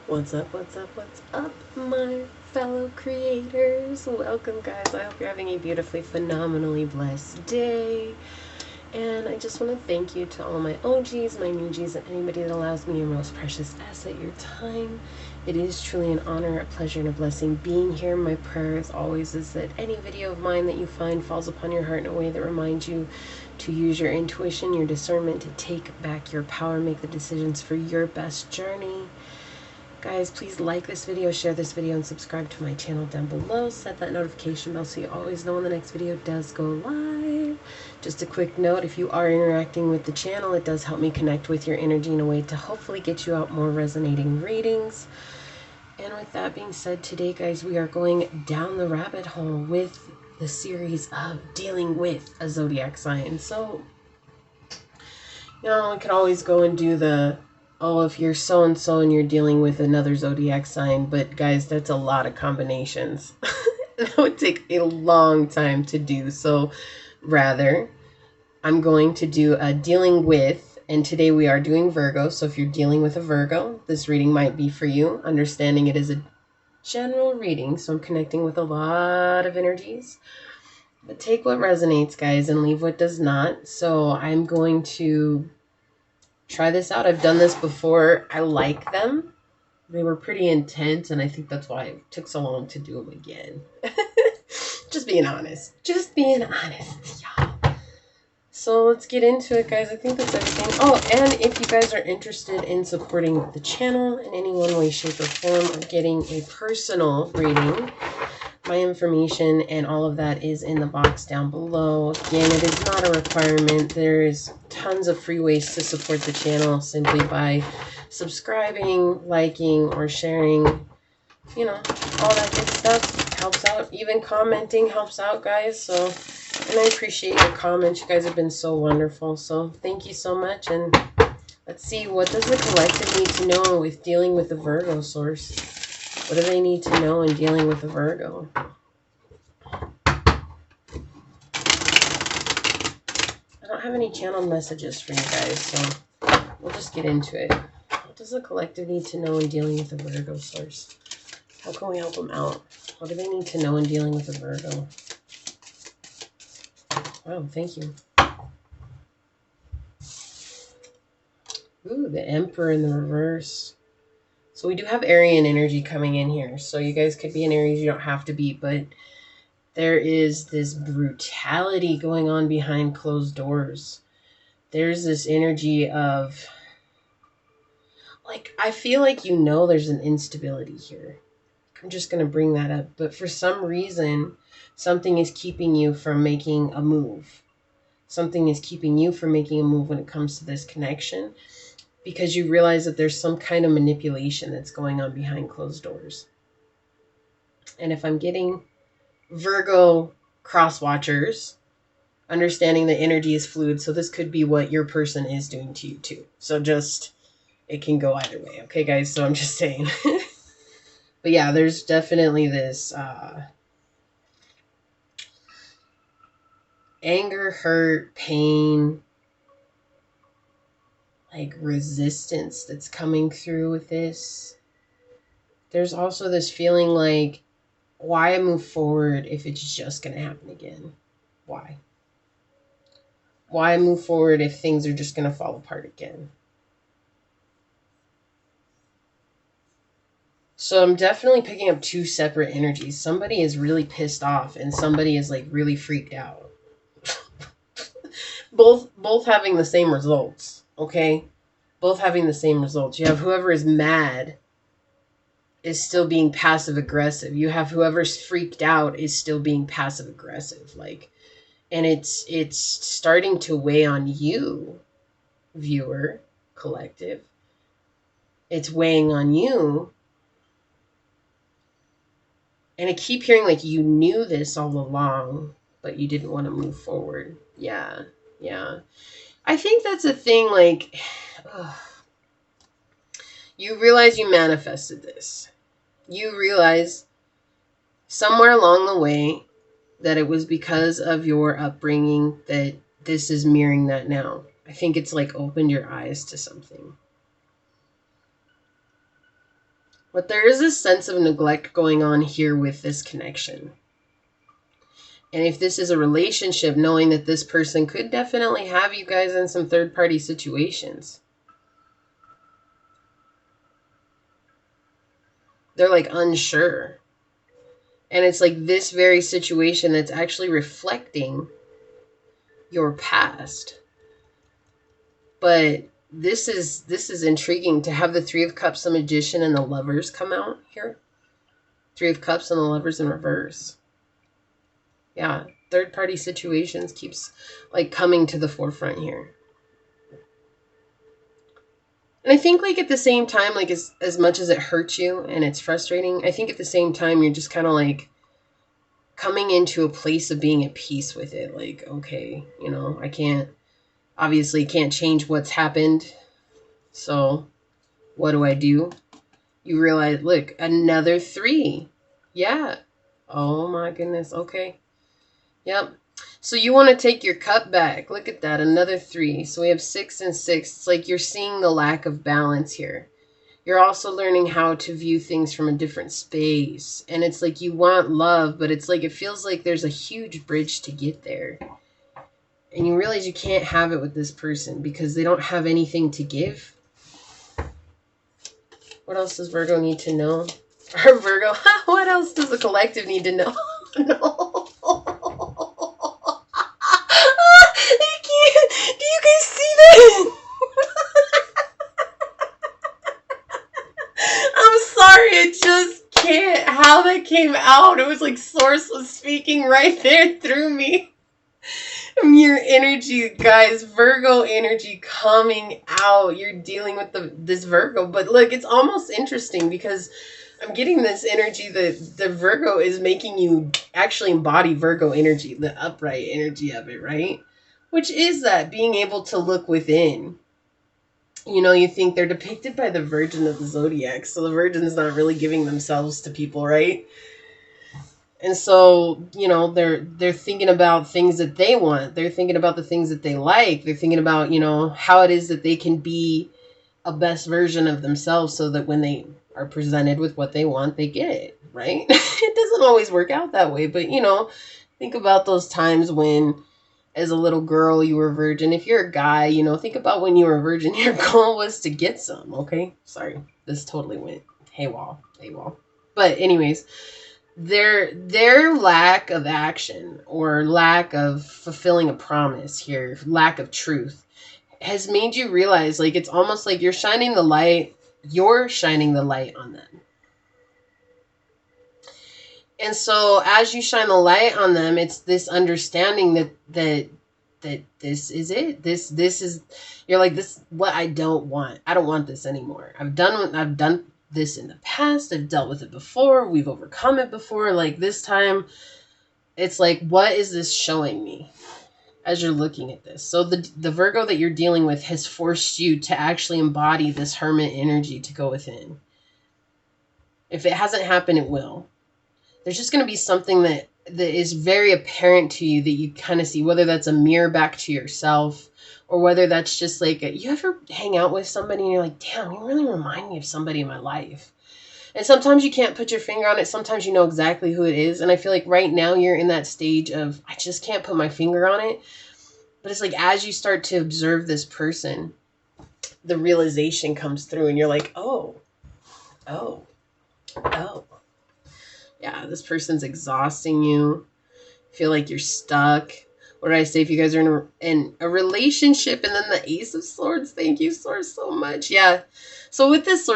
What's up, my fellow creators? Welcome, guys. I hope you're having a beautifully, phenomenally blessed day. And I just want to thank you to all my OGs, my new Gs, and anybody that allows me your most precious asset, your time. It is truly an honor, a pleasure, and a blessing being here. My prayer, as always, is that any video of mine that you find falls upon your heart in a way that reminds you to use your intuition, your discernment, to take back your power, make the decisions for your best journey. Guys, please like this video, share this video, and subscribe to my channel down below. Set that notification bell so you always know when the next video does go live. Just a quick note, if you are interacting with the channel, it does help me connect with your energy in a way to hopefully get you out more resonating readings. And with that being said, today, guys, we are going down the rabbit hole with the series of dealing with a zodiac sign. So, you know, we could always go and do the, oh, if you're so-and-so and you're dealing with another zodiac sign, but guys, that's a lot of combinations. That would take a long time to do. So rather, I'm going to do a dealing with, and today we are doing Virgo. So if you're dealing with a Virgo, this reading might be for you. Understanding it is a general reading, so I'm connecting with a lot of energies. But take what resonates, guys, and leave what does not. So I'm going to try this out. I've done this before. I like them. They were pretty intense, and I think that's why it took so long to do them again. Just being honest. Just being honest, y'all. So let's get into it, guys. I think that's everything. Oh, and if you guys are interested in supporting the channel in any one way, shape, or form, or getting a personal reading, my information and all of that is in the box down below. Again, it is not a requirement. There's tons of free ways to support the channel simply by subscribing, liking, or sharing. You know, all that good stuff helps out. Even commenting helps out, guys. So, and I appreciate your comments. You guys have been so wonderful. So thank you so much. And let's see, what does the collective need to know with dealing with the Virgo source? What do they need to know in dealing with a Virgo? I don't have any channeled messages for you guys, so we'll just get into it. What does the collective need to know in dealing with a Virgo source? How can we help them out? What do they need to know in dealing with a Virgo? Wow, thank you. Ooh, the Emperor in the reverse. So we do have Aryan energy coming in here. So you guys could be in Aries, you don't have to be, but there is this brutality going on behind closed doors. There's this energy of, like, I feel like you know there's an instability here. I'm just going to bring that up. But for some reason, something is keeping you from making a move. Something is keeping you from making a move when it comes to this connection, because you realize that there's some kind of manipulation that's going on behind closed doors. And if I'm getting Virgo cross watchers, understanding the energy is fluid, so this could be what your person is doing to you too. So just, it can go either way. Okay, guys? So I'm just saying. But yeah, there's definitely this anger, hurt, pain, like resistance that's coming through with this. There's also this feeling like, why move forward if it's just going to happen again? Why? Why move forward if things are just going to fall apart again? So I'm definitely picking up two separate energies. Somebody is really pissed off and somebody is like really freaked out. both having the same results, okay? Both having the same results. You have whoever is mad is still being passive aggressive. You have whoever's freaked out is still being passive aggressive. Like, and it's starting to weigh on you, viewer, collective. It's weighing on you. And I keep hearing like you knew this all along, but you didn't want to move forward. Yeah. I think that's a thing, like, you realize you manifested this. You realize somewhere along the way that it was because of your upbringing that this is mirroring that now. I think it's like opened your eyes to something. But there is a sense of neglect going on here with this connection. And if this is a relationship, knowing that this person could definitely have you guys in some third-party situations. They're like unsure. And it's like this very situation that's actually reflecting your past. But this is intriguing to have the Three of Cups, the Magician, and the Lovers come out here. Three of Cups and the Lovers in reverse. Yeah, third-party situations keeps like coming to the forefront here. And I think like at the same time, like as much as it hurts you and it's frustrating, I think at the same time you're just kind of like coming into a place of being at peace with it. Like, okay, you know, I obviously can't change what's happened. So what do? You realize, look, another 3. Yeah. Oh my goodness. Okay. Yep. So you want to take your cup back. Look at that. Another 3. So we have 6 and 6. It's like you're seeing the lack of balance here. You're also learning how to view things from a different space. And it's like you want love, but it's like it feels like there's a huge bridge to get there. And you realize you can't have it with this person because they don't have anything to give. What else does Virgo need to know? Or Virgo, what else does the collective need to know? No. I can't. Do you guys see that? I'm sorry, I just can't. How that came out, it was like Source was speaking right there through me. Your energy, guys, Virgo energy coming out. You're dealing with this Virgo. But look, it's almost interesting because I'm getting this energy that the Virgo is making you actually embody Virgo energy, the upright energy of it, right? Which is that being able to look within. You know, you think they're depicted by the Virgin of the Zodiac. So the Virgin's not really giving themselves to people, right? And so, you know, they're thinking about things that they want. They're thinking about the things that they like. They're thinking about, you know, how it is that they can be a best version of themselves so that when they are presented with what they want, they get it, right? It doesn't always work out that way. But, you know, think about those times when, as a little girl, you were a virgin. If you're a guy, you know, think about when you were a virgin. Your goal was to get some, okay? Sorry, this totally went haywall. But anyways, their lack of action or lack of fulfilling a promise here, lack of truth, has made you realize like it's almost like you're shining the light on them. And so as you shine the light on them, it's this understanding that this is it. This is, you're like, this is what I don't want. I don't want this anymore. I've done this in the past. I've dealt with it before. We've overcome it before. Like this time, it's like, what is this showing me as you're looking at this? So the Virgo that you're dealing with has forced you to actually embody this hermit energy to go within. If it hasn't happened, it will. There's just going to be something that is very apparent to you that you kind of see, whether that's a mirror back to yourself or whether that's just like, you ever hang out with somebody and you're like, damn, you really remind me of somebody in my life. And sometimes you can't put your finger on it. Sometimes you know exactly who it is. And I feel like right now you're in that stage of, I just can't put my finger on it. But it's like, as you start to observe this person, the realization comes through and you're like, oh. Yeah, this person's exhausting you. Feel like you're stuck. What did I say? If you guys are in a relationship, and then the Ace of Swords. Thank you, Swords, so much. Yeah. So with this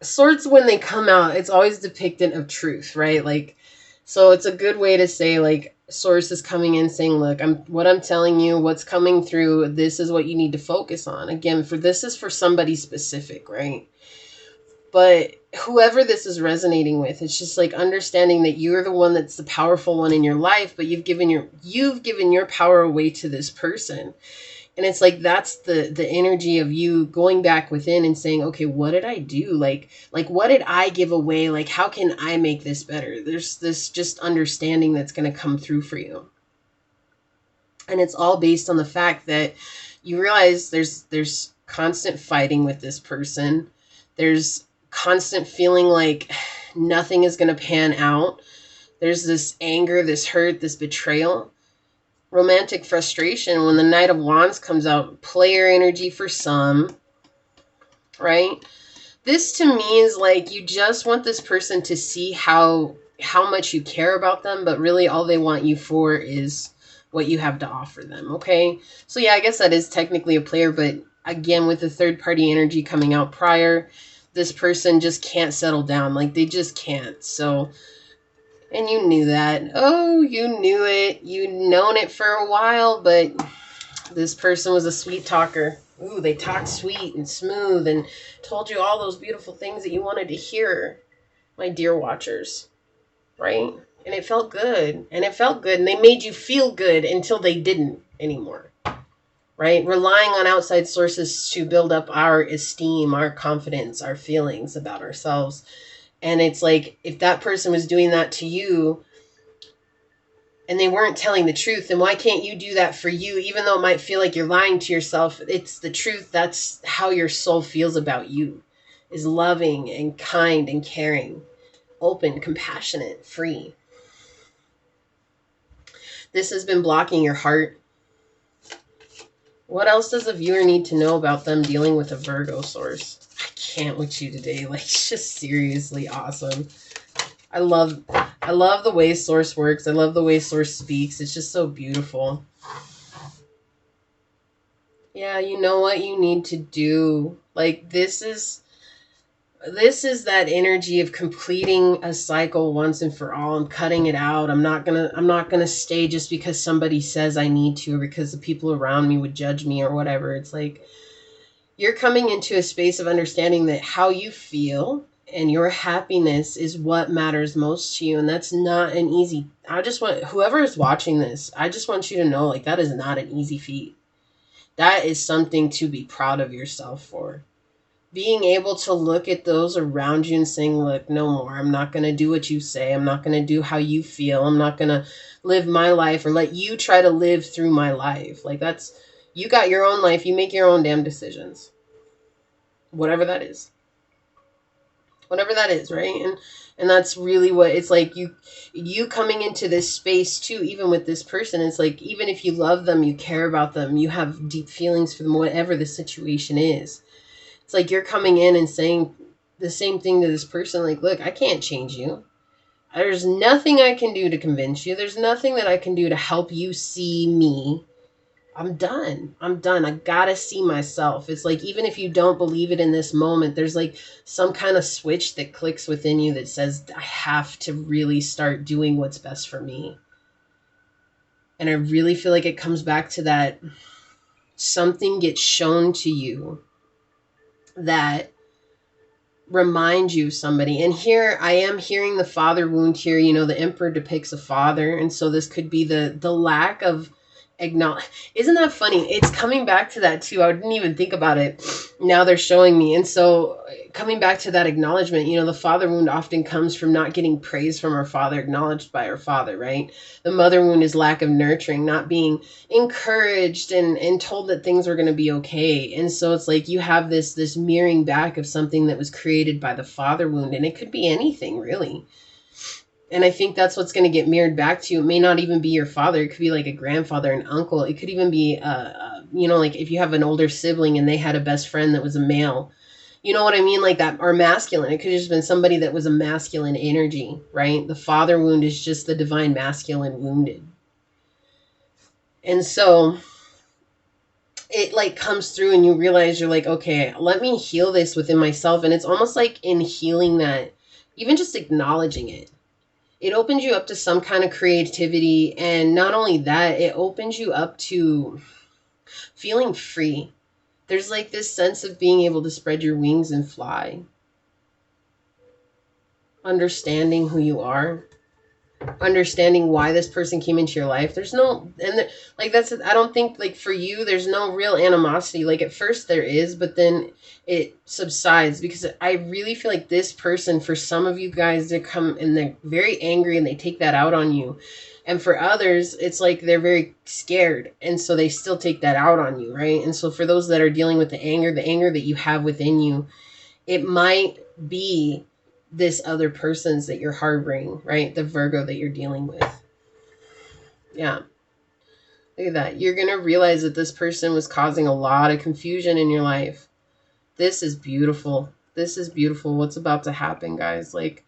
swords, when they come out, it's always depictant of truth, right? Like, so it's a good way to say, like, Source is coming in saying, look, what I'm telling you, what's coming through, this is what you need to focus on. Again, this is for somebody specific, right? But whoever this is resonating with, it's just like understanding that you're the one that's the powerful one in your life, but you've given your power away to this person. And it's like, that's the energy of you going back within and saying, okay, what did I do? Like, what did I give away? Like, how can I make this better? There's this just understanding that's going to come through for you. And it's all based on the fact that you realize there's constant fighting with this person. There's constant feeling like nothing is going to pan out. There's this anger, this hurt, this betrayal. Romantic frustration. When the Knight of Wands comes out, player energy for some, right? This to me is like you just want this person to see how much you care about them, but really all they want you for is what you have to offer them, okay? So yeah, I guess that is technically a player, but again, with the third party energy coming out prior, this person just can't settle down. Like they just can't. So, and you knew that. Oh, you knew it. You'd known it for a while, but this person was a sweet talker. Ooh, they talked sweet and smooth and told you all those beautiful things that you wanted to hear, my dear watchers, right? And it felt good. And it felt good. And they made you feel good until they didn't anymore, right? Relying on outside sources to build up our esteem, our confidence, our feelings about ourselves. And it's like, if that person was doing that to you, and they weren't telling the truth, then why can't you do that for you? Even though it might feel like you're lying to yourself, it's the truth. That's how your soul feels about you, is loving and kind and caring, open, compassionate, free. This has been blocking your heart. What else does a viewer need to know about them dealing with a Virgo source? I can't with you today. Like, it's just seriously awesome. I love the way Source works. I love the way Source speaks. It's just so beautiful. Yeah, you know what you need to do. Like, this is that energy of completing a cycle once and for all and cutting it out. I'm not gonna stay just because somebody says I need to, or because the people around me would judge me or whatever. It's like you're coming into a space of understanding that how you feel and your happiness is what matters most to you. And that's not an easy, I just want, whoever is watching this, I just want you to know, like, that is not an easy feat. That is something to be proud of yourself for. Being able to look at those around you and saying, look, no more. I'm not going to do what you say. I'm not going to do how you feel. I'm not going to live my life or let you try to live through my life. Like, that's, you got your own life. You make your own damn decisions. Whatever that is. Whatever that is, right? And that's really what it's like. You coming into this space too, even with this person, it's like, even if you love them, you care about them, you have deep feelings for them, whatever the situation is. It's like you're coming in and saying the same thing to this person, like, look, I can't change you. There's nothing I can do to convince you. There's nothing that I can do to help you see me. I'm done. I gotta see myself. It's like, even if you don't believe it in this moment, there's like some kind of switch that clicks within you that says, I have to really start doing what's best for me. And I really feel like it comes back to that something gets shown to you that reminds you of somebody. And here I am hearing the father wound here. You know, the Emperor depicts a father. And so this could be the lack of acknowledge. Isn't that funny? It's coming back to that too. I didn't even think about it. Now they're showing me. And so coming back to that acknowledgement, you know, the father wound often comes from not getting praise from our father, acknowledged by our father, right? The mother wound is lack of nurturing, not being encouraged and told that things were going to be okay. And so it's like you have this mirroring back of something that was created by the father wound. And it could be anything, really. And I think that's what's going to get mirrored back to you. It may not even be your father. It could be like a grandfather, an uncle. It could even be, you know, like if you have an older sibling and they had a best friend that was a male. You know what I mean? Like that, or masculine. It could have just been somebody that was a masculine energy, right? The father wound is just the divine masculine wounded. And so it like comes through and you realize you're like, okay, let me heal this within myself. And it's almost like in healing that, even just acknowledging it, it opens you up to some kind of creativity. And not only that, it opens you up to feeling free. There's like this sense of being able to spread your wings and fly. Understanding who you are. Understanding why this person came into your life. There's no, and like that's, I don't think like for you, there's no real animosity. Like at first there is, but then it subsides, because I really feel like this person, for some of you guys, they come and they're very angry and they take that out on you. And for others, it's like they're very scared. And so they still take that out on you, right? And so for those that are dealing with the anger that you have within you, it might be this other person's that you're harboring, right? The Virgo that you're dealing with. Yeah. Look at that. You're going to realize that this person was causing a lot of confusion in your life. This is beautiful. This is beautiful. What's about to happen, guys? Like,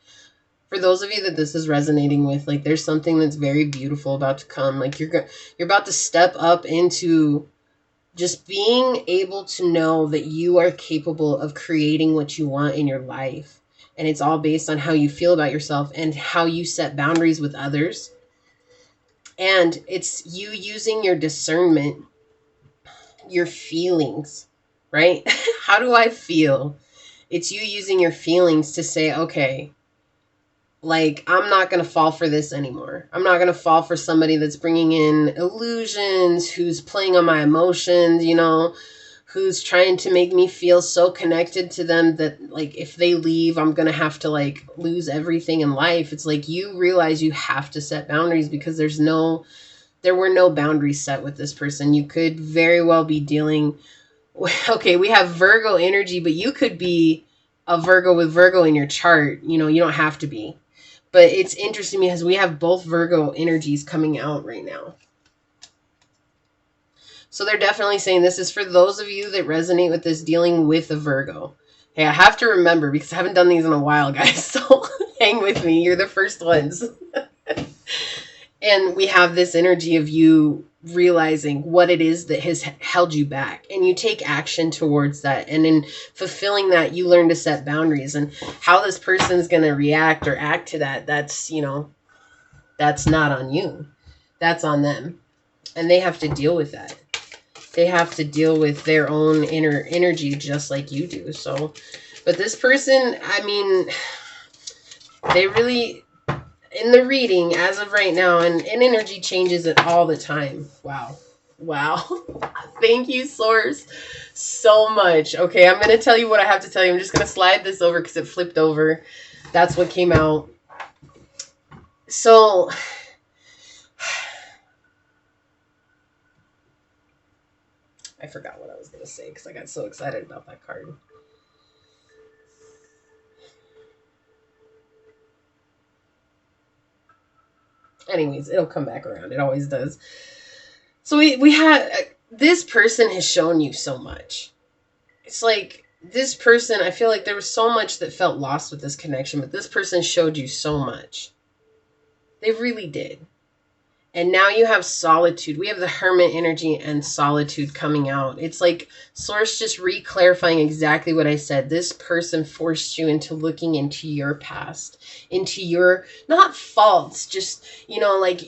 for those of you that this is resonating with, like, there's something that's very beautiful about to come. Like, you're about to step up into just being able to know that you are capable of creating what you want in your life. And it's all based on how you feel about yourself and how you set boundaries with others. And it's you using your discernment, your feelings, right? How do I feel? It's you using your feelings to say, okay, like, I'm not going to fall for this anymore. I'm not going to fall for somebody that's bringing in illusions, who's playing on my emotions, you know, who's trying to make me feel so connected to them that, like, if they leave, I'm going to have to, like, lose everything in life. It's like you realize you have to set boundaries because there were no boundaries set with this person. You could very well be dealing with, okay, we have Virgo energy, but you could be a Virgo with Virgo in your chart. You know, you don't have to be. But it's interesting because we have both Virgo energies coming out right now. So they're definitely saying this is for those of you that resonate with this dealing with a Virgo. Hey, I have to remember because I haven't done these in a while, guys. So hang with me. You're the first ones. And we have this energy of you realizing what it is that has held you back, and you take action towards that, and in fulfilling that you learn to set boundaries. And how this person's going to react or act to that, that's, you know, that's not on you, that's on them, and they have to deal with that. They have to deal with their own inner energy just like you do. So, but this person, I mean, they really, in the reading as of right now, and energy changes it all the time. Wow. Thank you, source, so much. Okay, I'm going to tell you what I have to tell you. I'm just going to slide this over because it flipped over. That's what came out. So, I forgot what I was going to say because I got so excited about that card. Anyways, it'll come back around. It always does. So we had, this person has shown you so much. It's like this person, I feel like there was so much that felt lost with this connection, but this person showed you so much. They really did. And now you have solitude. We have the Hermit energy and solitude coming out. It's like source just re-clarifying exactly what I said. This person forced you into looking into your past, into your, not faults, just, you know, like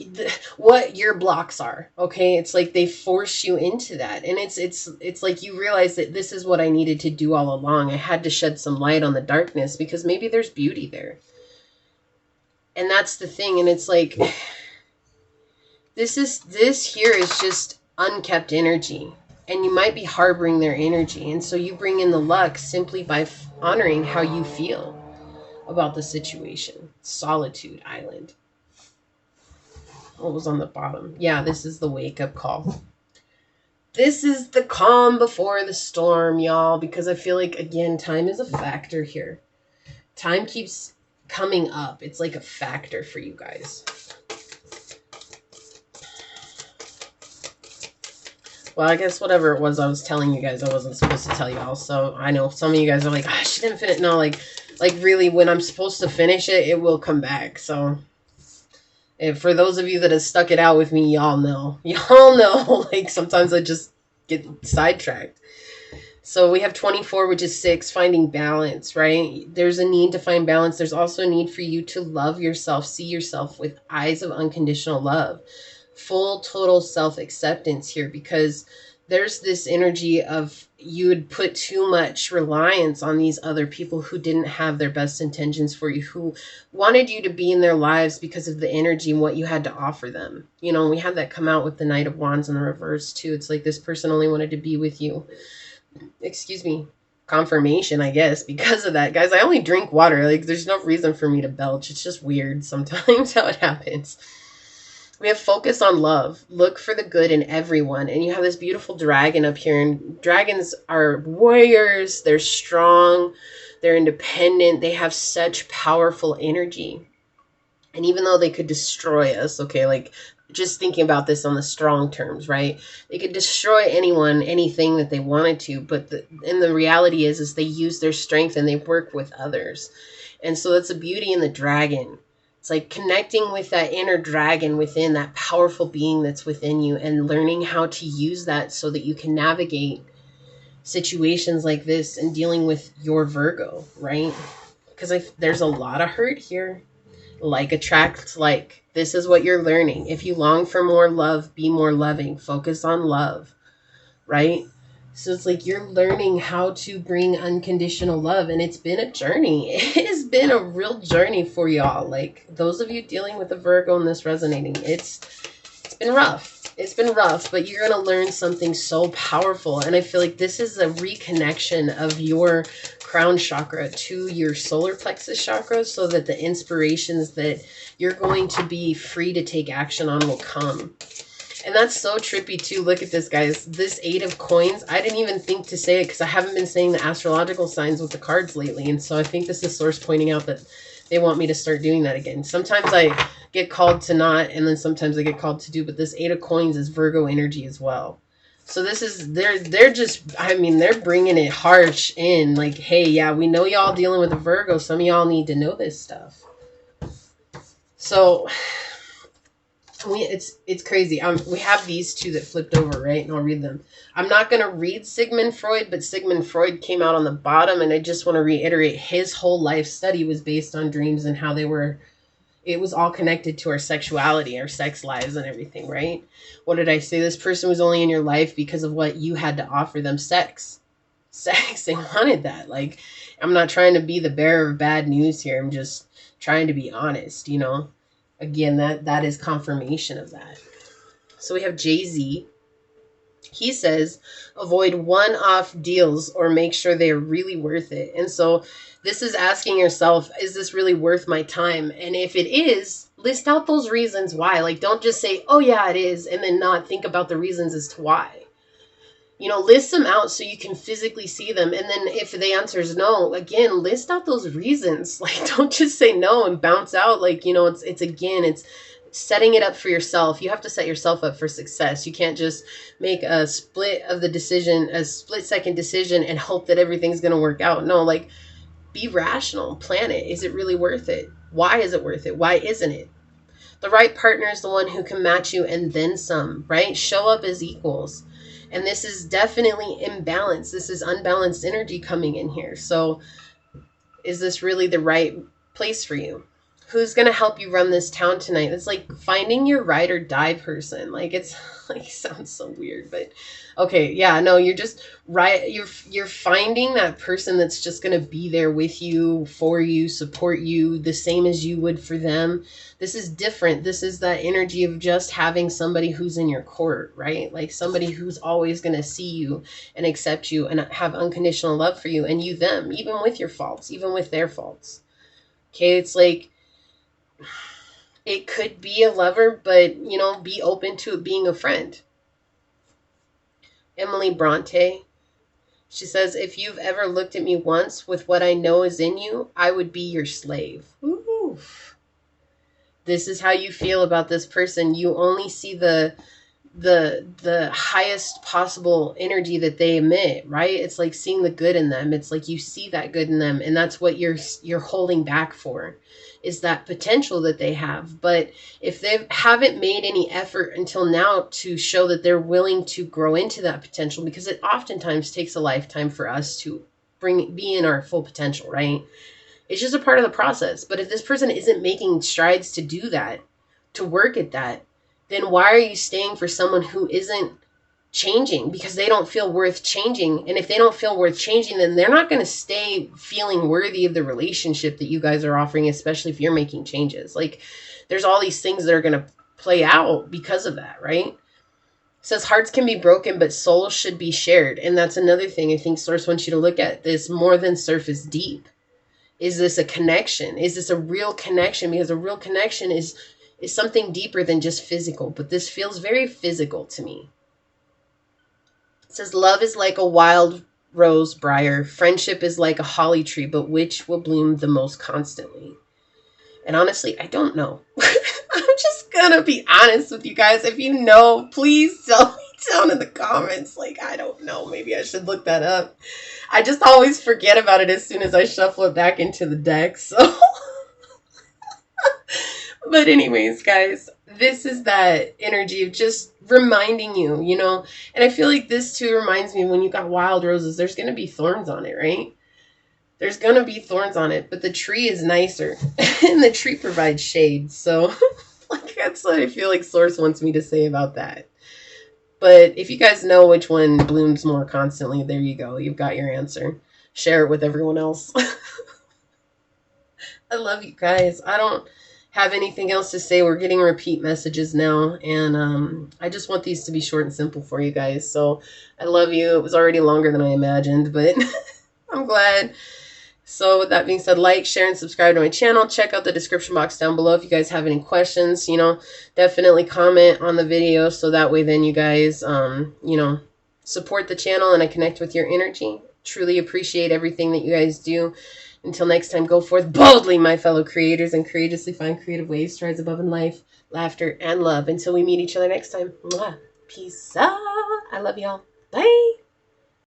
what your blocks are. Okay. It's like they force you into that. And it's like you realize that this is what I needed to do all along. I had to shed some light on the darkness because maybe there's beauty there. And that's the thing. And it's like, this here is just unkept energy, and you might be harboring their energy. And so you bring in the luck simply by honoring how you feel about the situation. Solitude Island. What was on the bottom? Yeah, this is the wake-up call. This is the calm before the storm, y'all, because I feel like, again, time is a factor here. Time keeps coming up. It's like a factor for you guys. Well, I guess whatever it was I was telling you guys, I wasn't supposed to tell y'all. So I know some of you guys are like, she didn't finish. No, like really, when I'm supposed to finish it, it will come back. So if for those of you that have stuck it out with me, y'all know. Y'all know, like sometimes I just get sidetracked. So we have 24, which is 6, finding balance, right? There's a need to find balance. There's also a need for you to love yourself, see yourself with eyes of unconditional love. Full total self-acceptance here, because there's this energy of you would put too much reliance on these other people who didn't have their best intentions for you, who wanted you to be in their lives because of the energy and what you had to offer them. You know, we had that come out with the Knight of Wands in the reverse too. It's like this person only wanted to be with you. Excuse me. Confirmation, I guess, because of that. Guys, I only drink water. Like, there's no reason for me to belch. It's just weird sometimes how it happens. We have focus on love. Look for the good in everyone. And you have this beautiful dragon up here. And dragons are warriors. They're strong. They're independent. They have such powerful energy. And even though they could destroy us, okay, like just thinking about this on the strong terms, right? They could destroy anyone, anything that they wanted to, but and the reality is they use their strength and they work with others. And so that's the beauty in the dragon. It's like connecting with that inner dragon within, that powerful being that's within you, and learning how to use that so that you can navigate situations like this and dealing with your Virgo, right? Because there's a lot of hurt here. Like attracts like. This is what you're learning. If you long for more love, be more loving. Focus on love, right? So it's like you're learning how to bring unconditional love, and it's been a journey. It has been a real journey for y'all. Like those of you dealing with a Virgo and this resonating, it's been rough. It's been rough, but you're going to learn something so powerful. And I feel like this is a reconnection of your crown chakra to your solar plexus chakra, so that the inspirations that you're going to be free to take action on will come. And that's so trippy too. Look at this, guys. This 8 of coins. I didn't even think to say it because I haven't been saying the astrological signs with the cards lately. And so I think this is Source pointing out that they want me to start doing that again. Sometimes I get called to not, and then sometimes I get called to do. But this 8 of coins is Virgo energy as well. So this is, they're just, I mean, they're bringing it harsh in. Like, hey, yeah, we know y'all dealing with a Virgo. Some of y'all need to know this stuff. So it's crazy. We have these two that flipped over, right? And I'll read them. I'm not going to read Sigmund Freud, but Sigmund Freud came out on the bottom. And I just want to reiterate, his whole life study was based on dreams and how they were, it was all connected to our sexuality, our sex lives and everything, right? What did I say? This person was only in your life because of what you had to offer them. Sex. They wanted that. Like, I'm not trying to be the bearer of bad news here. I'm just trying to be honest, you know? Again, that is confirmation of that. So we have Jay-Z. He says, avoid one-off deals or make sure they're really worth it. And so this is asking yourself, is this really worth my time? And if it is, list out those reasons why. Like, don't just say, oh yeah, it is, and then not think about the reasons as to why. You know, list them out so you can physically see them. And then if the answer is no, again, list out those reasons. Like, don't just say no and bounce out. Like, you know, it's setting it up for yourself. You have to set yourself up for success. You can't just make a split second decision and hope that everything's going to work out. No, like, be rational, plan it. Is it really worth it? Why is it worth it? Why isn't it? The right partner is the one who can match you and then some, right? Show up as equals. And this is definitely imbalance. This is unbalanced energy coming in here. So is this really the right place for you? Who's going to help you run this town tonight? It's like finding your ride or die person. Like, it's like, sounds so weird, but okay. Yeah, no, you're just right. You're finding that person that's just going to be there with you, for you, support you the same as you would for them. This is different. This is that energy of just having somebody who's in your court, right? Like somebody who's always going to see you and accept you and have unconditional love for you, and you them, even with your faults, even with their faults. Okay. It's like, it could be a lover, but, you know, be open to it being a friend. Emily Bronte, she says, if you've ever looked at me once with what I know is in you, I would be your slave. Ooh. This is how you feel about this person. You only see the highest possible energy that they emit, right? It's like seeing the good in them. It's like you see that good in them, and that's what you're holding back for, is that potential that they have. But if they haven't made any effort until now to show that they're willing to grow into that potential, because it oftentimes takes a lifetime for us to be in our full potential, right? It's just a part of the process. But if this person isn't making strides to do that, to work at that, then why are you staying for someone who isn't changing? Because they don't feel worth changing. And if they don't feel worth changing, then they're not going to stay feeling worthy of the relationship that you guys are offering, especially if you're making changes. Like, there's all these things that are going to play out because of that, right? It says hearts can be broken, but souls should be shared. And that's another thing I think Source wants you to look at, this more than surface deep. Is this a connection? Is this a real connection? Because a real connection is something deeper than just physical, but this feels very physical to me. It says love is like a wild rose, briar. Friendship is like a holly tree, but which will bloom the most constantly? And honestly, I don't know. I'm just gonna be honest with you guys. If you know, please tell me down in the comments. Like, I don't know. Maybe I should look that up. I just always forget about it as soon as I shuffle it back into the deck. So, but anyways, guys, this is that energy of just reminding you, you know. And I feel like this too reminds me, when you got wild roses, there's gonna be thorns on it, right? There's going to be thorns on it, but the tree is nicer and the tree provides shade. So like, that's what I feel like Source wants me to say about that. But if you guys know which one blooms more constantly, there you go. You've got your answer. Share it with everyone else. I love you guys. I don't have anything else to say. We're getting repeat messages now. And I just want these to be short and simple for you guys. So I love you. It was already longer than I imagined, but I'm glad. So with that being said, like, share, and subscribe to my channel. Check out the description box down below if you guys have any questions. You know, definitely comment on the video, so that way then you guys, you know, support the channel and I connect with your energy. Truly appreciate everything that you guys do. Until next time, go forth boldly, my fellow creators, and courageously find creative ways to rise above in life, laughter, and love. Until we meet each other next time. Mwah. Peace out. I love y'all. Bye.